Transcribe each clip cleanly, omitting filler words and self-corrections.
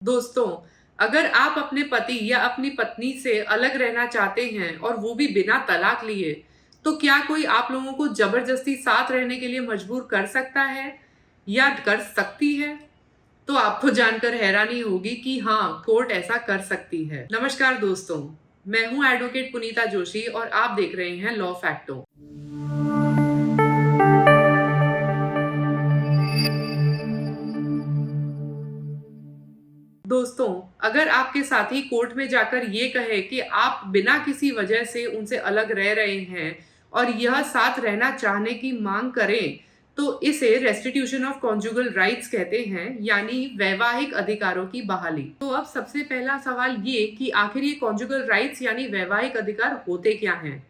दोस्तों, अगर आप अपने पति या अपनी पत्नी से अलग रहना चाहते हैं और वो भी बिना तलाक लिए, तो क्या कोई आप लोगों को ज़बरदस्ती साथ रहने के लिए मजबूर कर सकता है या कर सकती है? तो आपको जानकर हैरानी होगी कि हाँ, कोर्ट ऐसा कर सकती है। नमस्कार दोस्तों, मैं हूँ एडवोकेट पुनीता जोशी और आप देख रहे हैं लॉ फैक्टो। दोस्तों, अगर आपके साथी कोर्ट में जाकर ये कहे कि आप बिना किसी वजह से उनसे अलग रह रहे हैं और यह साथ रहना चाहने की मांग करें, तो इसे रेस्टिट्यूशन ऑफ कॉन्जुगल राइट्स कहते हैं, यानी वैवाहिक अधिकारों की बहाली। तो अब सबसे पहला सवाल ये कि आखिर ये कॉन्जुगल राइट्स यानी वैवाहिक अधिकार होते क्या हैं?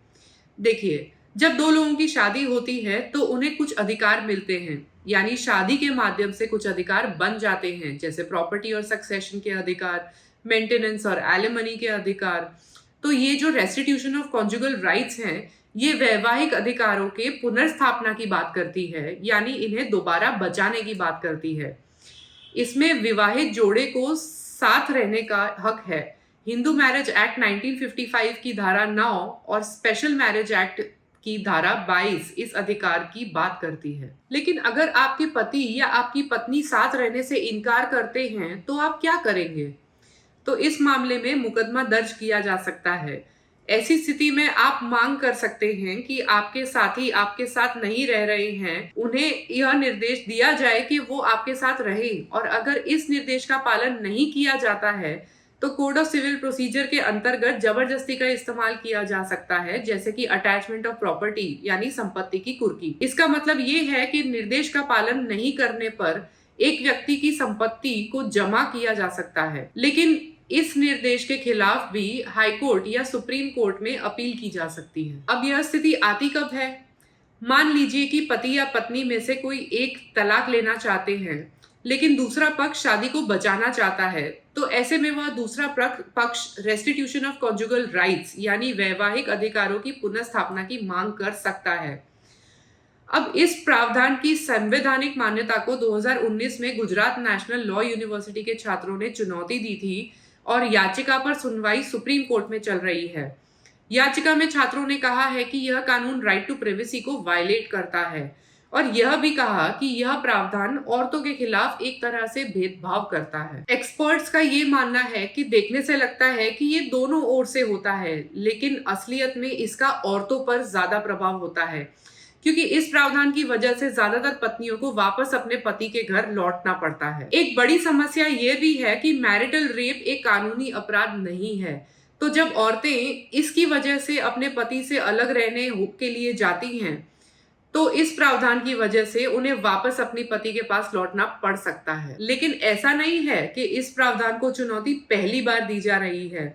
देखिए, जब दो लोगों की शादी होती है तो उन्हें कुछ अधिकार मिलते हैं, यानी शादी के माध्यम से कुछ अधिकार बन जाते हैं, जैसे प्रॉपर्टी और सक्सेशन के अधिकार, मेंटेनेंस और एलिमनी के अधिकार। तो ये जो रेस्टिट्यूशन ऑफ कॉन्जुगल राइट्स हैं, ये वैवाहिक अधिकारों के पुनर्स्थापना की बात करती है, यानी इन्हें दोबारा बचाने की बात करती है। इसमें विवाहित जोड़े को साथ रहने का हक है। हिंदू मैरिज एक्ट 1955 की धारा 9 और स्पेशल मैरिज एक्ट की धारा 22 इस अधिकार की बात करती है। लेकिन अगर आपके पति या आपकी पत्नी साथ रहने से इनकार करते हैं, तो आप क्या करेंगे? तो इस मामले में मुकदमा दर्ज किया जा सकता है। ऐसी स्थिति में आप मांग कर सकते हैं कि आपके साथी आपके साथ नहीं रह रहे हैं, उन्हें यह निर्देश दिया जाए कि वो आपके साथ रहे, और अगर इस निर्देश का पालन नहीं किया जाता है तो कोड ऑफ सिविल प्रोसीजर के अंतर्गत जबरदस्ती का इस्तेमाल किया जा सकता है, जैसे कि अटैचमेंट ऑफ प्रॉपर्टी यानी संपत्ति की कुर्की। इसका मतलब ये है कि निर्देश का पालन नहीं करने पर एक व्यक्ति की संपत्ति को जमा किया जा सकता है, लेकिन इस निर्देश के खिलाफ भी हाई कोर्ट या सुप्रीम कोर्ट में अपील की जा सकती है। अब यह स्थिति आती कब है? मान लीजिए कि पति या पत्नी में से कोई एक तलाक लेना चाहते हैं, लेकिन दूसरा पक्ष शादी को बचाना चाहता है, तो ऐसे में वह दूसरा पक्ष रेस्टिट्यूशन ऑफ कॉन्जुगल राइट्स यानी वैवाहिक अधिकारों की पुनर्स्थापना की मांग कर सकता है। अब इस प्रावधान की संवैधानिक मान्यता को 2019 में गुजरात नेशनल लॉ यूनिवर्सिटी के छात्रों ने चुनौती दी थी और याचिका पर सुनवाई सुप्रीम कोर्ट में चल रही है। याचिका में छात्रों ने कहा है कि यह कानून राइट टू प्राइवेसी को वायलेट करता है और यह भी कहा कि यह प्रावधान औरतों के खिलाफ एक तरह से भेदभाव करता है। एक्सपर्ट्स का ये मानना है कि देखने से लगता है कि ये दोनों ओर से होता है, लेकिन असलियत में इसका औरतों पर ज्यादा प्रभाव होता है, क्योंकि इस प्रावधान की वजह से ज्यादातर पत्नियों को वापस अपने पति के घर लौटना पड़ता है। एक बड़ी समस्या ये भी है कि मैरिटल रेप एक कानूनी अपराध नहीं है, तो जब औरतें इसकी वजह से अपने पति से अलग रहने के लिए जाती हैं, तो इस प्रावधान की वजह से उन्हें वापस अपनी पति के पास लौटना पड़ सकता है। लेकिन ऐसा नहीं है कि इस प्रावधान को चुनौती पहली बार दी जा रही है।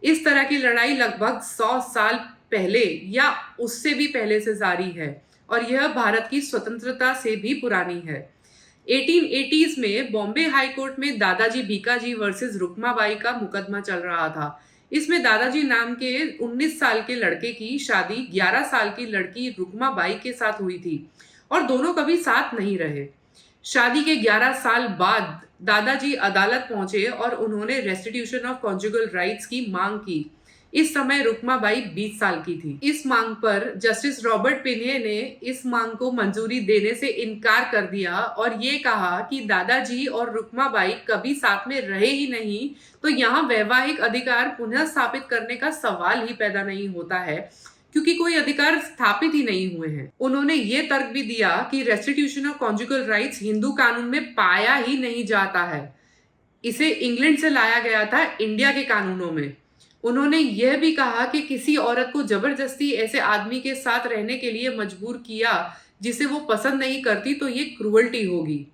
इस तरह की लड़ाई लगभग 100 साल पहले या उससे भी पहले से जारी है और यह भारत की स्वतंत्रता से भी पुरानी है। 1880s में बॉम्बे हाई कोर्ट में दादाजी भीकाजी वर्सेस रुक्माबाई का मुकदमा चल रहा था। इसमें दादाजी नाम के 19 साल के लड़के की शादी 11 साल की लड़की रुक्माबाई के साथ हुई थी और दोनों कभी साथ नहीं रहे। शादी के 11 साल बाद दादाजी अदालत पहुंचे और उन्होंने रेस्टिट्यूशन ऑफ कॉन्जुगल राइट्स की मांग की। इस समय रुक्माबाई 20 साल की थी। इस मांग पर जस्टिस रॉबर्ट पिन्हे ने इस मांग को मंजूरी देने से इनकार कर दिया और ये कहा कि दादाजी और रुक्माबाई कभी साथ में रहे ही नहीं, तो यहाँ वैवाहिक अधिकार पुनः स्थापित करने का सवाल ही पैदा नहीं होता है, क्योंकि कोई अधिकार स्थापित ही नहीं हुए हैं। उन्होंने ये तर्क भी दिया कि restitution of conjugal rights Hindu कानून में पाया ही नहीं जाता है, इसे इंग्लैंड से लाया गया था इंडिया के कानूनों में। उन्होंने यह भी कहा कि किसी औरत को जबरदस्ती ऐसे आदमी के साथ रहने के लिए मजबूर किया जिसे वो पसंद नहीं करती, तो ये क्रूअल्टी होगी।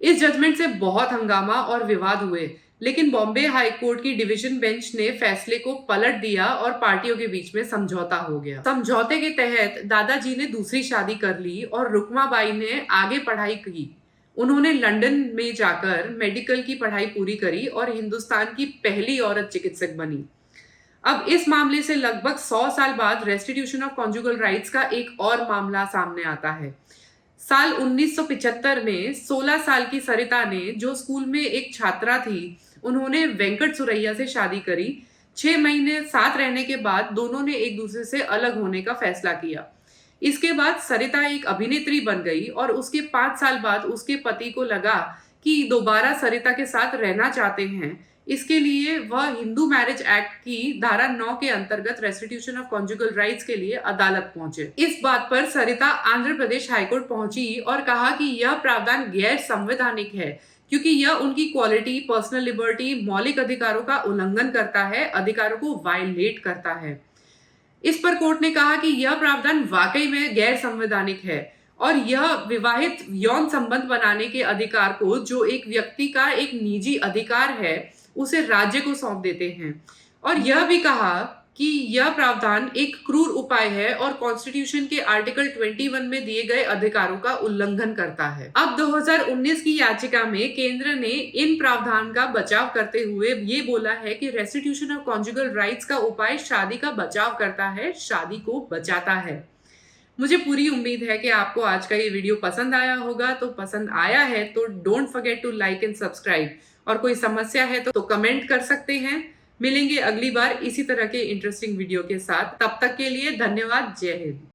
इस जजमेंट से बहुत हंगामा और विवाद हुए, लेकिन बॉम्बे हाई कोर्ट की डिवीजन बेंच ने फैसले को पलट दिया और पार्टियों के बीच में समझौता हो गया। समझौते के तहत दादाजी ने दूसरी शादी कर ली और रुक्माबाई ने आगे पढ़ाई की। उन्होंने लंदन में जाकर मेडिकल की पढ़ाई पूरी करी और हिंदुस्तान की पहली औरत चिकित्सक बनी। अब इस मामले से लगभग 100 साल बाद रेस्टिट्यूशन ऑफ कॉन्जुगल राइट्स का एक और मामला सामने आता है। साल 1975 में 16 साल की सरिता ने, जो स्कूल में एक छात्रा थी, उन्होंने वेंकट सुरैया से शादी करी। 6 महीने साथ रहने के बाद दोनों ने एक दूसरे से अलग होने का फैसला किया। इसके बाद सरिता एक अभिनेत्री बन गई और उसके 5 साल बाद उसके पति को लगा कि दोबारा सरिता के साथ रहना चाहते हैं। इसके लिए वह हिंदू मैरिज एक्ट की धारा 9 के अंतर्गत रेस्टिट्यूशन ऑफ कॉन्जुगल राइट्स के लिए अदालत पहुंचे। इस बात पर सरिता आंध्र प्रदेश हाईकोर्ट पहुंची और कहा कि यह प्रावधान गैर संवैधानिक है, क्योंकि यह उनकी क्वालिटी, पर्सनल लिबर्टी, मौलिक अधिकारों का उल्लंघन करता है, अधिकारों को वायलेट करता है। इस पर कोर्ट ने कहा कि यह प्रावधान वाकई में गैर संवैधानिक है और यह विवाहित यौन संबंध बनाने के अधिकार को, जो एक व्यक्ति का एक निजी अधिकार है, उसे राज्य को सौंप देते हैं। और यह भी कहा कि यह प्रावधान एक क्रूर उपाय है और कॉन्स्टिट्यूशन के आर्टिकल 21 में दिए गए अधिकारों का उल्लंघन करता है। अब 2019 की याचिका में केंद्र ने इन प्रावधान का बचाव करते हुए ये बोला है कि रेस्टिट्यूशन ऑफ कॉन्जुगल राइट्स का उपाय शादी का बचाव करता है, शादी को बचाता है। मुझे पूरी उम्मीद है कि आपको आज का ये वीडियो पसंद आया होगा। तो पसंद आया है तो don't forget to like and subscribe, और कोई समस्या है तो कमेंट कर सकते हैं। मिलेंगे अगली बार इसी तरह के इंटरेस्टिंग वीडियो के साथ। तब तक के लिए धन्यवाद। जय हिंद।